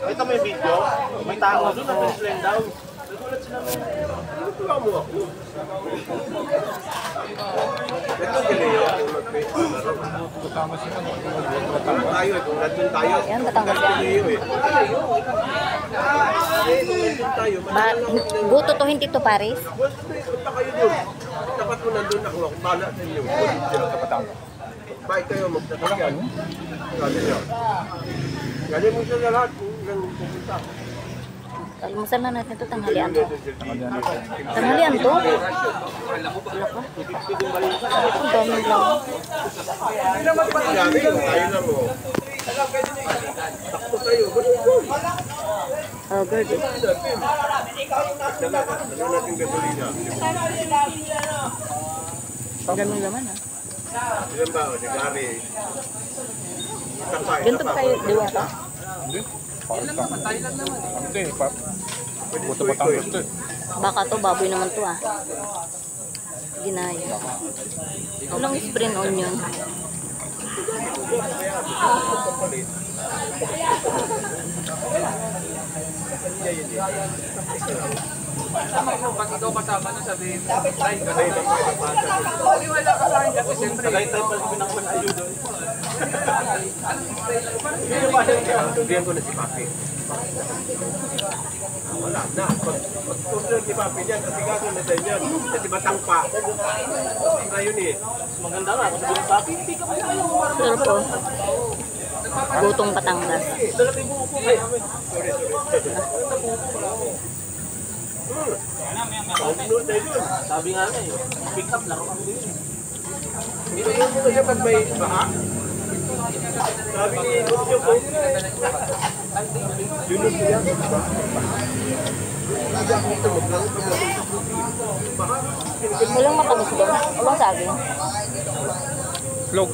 Ito may video, may tao doon na pinag daw. Nagulat sila mo. Ano pula mo ako? Ito giliyo. Kasama sila. Tayo eh, kung nandun tayo. Yan, Batangas yan. Buto to, hindi to Paris? Punta kayo doon. Dapat mo nandun ako. Bala sa inyo. Bakit kayo magtatakyan? Galing nyo. Galing mo sila lahat kung nang pupunta. Almusal na natin ito, tanghalian to. Tanghalian to? Wala ka? Ang daming lang. Hindi naman pati tayo na mo. Takto tayo. Oh, good. Dala natin gasolina. Ang daming laman ha. Ilan ba? Nagari. Ganito ba kayo diwata? Hindi. Thailand naman. Hindi, buto Batangas to. Baka to, baboy naman to ah. Ginaya. Walang spring onion. Pag ikaw kasama na sabihin, ay, gano'n lang mga kapatid. Hindi wala ka sa akin kasi siyempre. Tagaytay pa rin ang pag-ayudo. Hindi ko na si Papi. Wala na. Pag-tuloy si Papi niyan, kasi gagawin na tayo niyan. Kasi batang pa. Ngayon eh. Maganda nga. Kasi si Papi, hindi ka may ayaw. Sarap po. Gutong Batangas. Dalaki mo po kayo. Sorry. Sabi nga na eh. Pick up lang. Hindi mo siya pag may baha. Sabi ni Lucio po. Yun ang siya. Walang matamis doon. Walang saging. Vlog.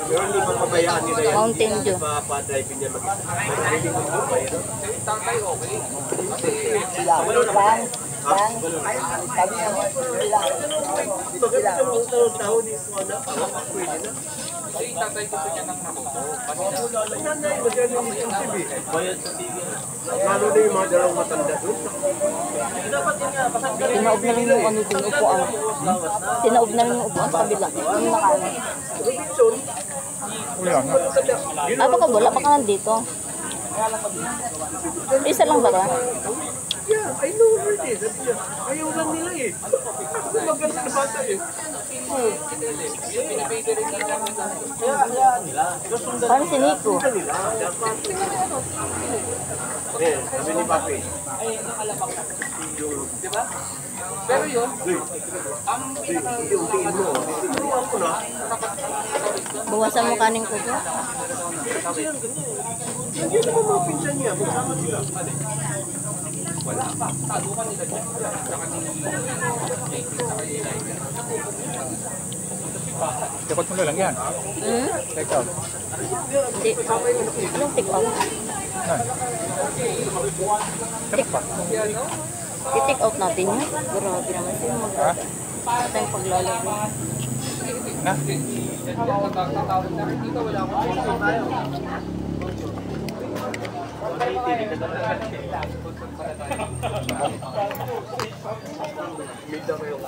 Pero hindi pa pabayaan nila yan. Mountain Dew. Pa-driving niya mag-isa. Mag-driving mo doon ba yun? Tangkay, okay. Kasi, Sabi niya, bakit siya mga tao ni Suana? Pwede na. kasi tatay gusto niya ng nakuto. Nanay, masyado yung TV. Bayad sa TV. Lalo na yung mga dalawang matanda doon. Dapat yun nga, Tinaob na lang yung ano dun, upuan. Tinaob na lang yung upuan sa kabila. Yung nakaano. Robinson, Wala na. Ah, baka wala. Baka nandito. Isa lang ba ba? yeah, I know already. Sabi niya, ayaw lang nila eh. Maganda na bata eh. Paano si Nico? Nila, dapat. Eh, sabi ni Papi. Di ba? Pero yun, ang Unti-untiin mo. Tinuruan ko na. Bawasan mo kaning ko. Kasi yan, ganyan. Hindi naman mga pinsan niya. Magsama sila. wala pa. Talukan nila dyan. Saka ni Dapat mo na lang yan. Hmm? Take out. Hindi. Anong take out? Nan. Take pa. I-take out natin yun. Grabe naman siya. Ha? Wala tayong paglalaro. Na? Tatawag na rin dito. Wala akong tayo. May dami yung